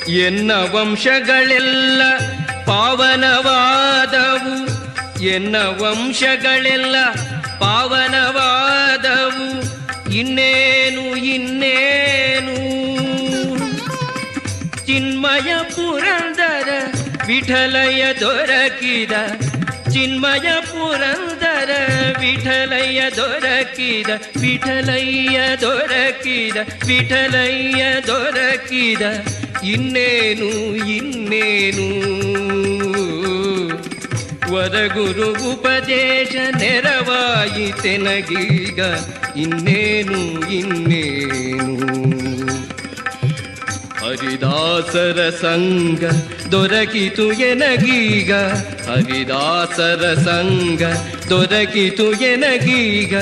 ಎನ್ನ ವಂಶಗಳೆಲ್ಲ ಪಾವನವಾದವು, ಎನ್ನ ವಂಶಗಳೆಲ್ಲ ಪಾವನವಾದವು, ಇನ್ನೇನು ಇನ್ನೇನು. ಚಿನ್ಮಯ ಪುರಂದರ ವಿಠಲಯ್ಯ ದೊರಕಿದ, ಚಿನ್ಮಯ ಪುರಂದರ ವಿಠಲಯ್ಯ ದೊರಕಿದ, ವಿಠಲಯ್ಯ ದೊರಕಿದ, ವಿಠಲಯ್ಯ ದೊರಕಿದ, ಇನ್ನೇನು ಇನ್ನೇನು. ವರಗುರು ಉಪದೇಶ ನೆರವಾಯಿತೆನಗೀಗ, ಇನ್ನೇನು ಇನ್ನೇನು. ಹರಿದಾಸರ ಸಂಗ ದೊರಕಿತು ಎನಗೀಗ, ಹರಿದಾಸರ ಸಂಗ ದೊರಕಿತು ಎನಗೀಗ,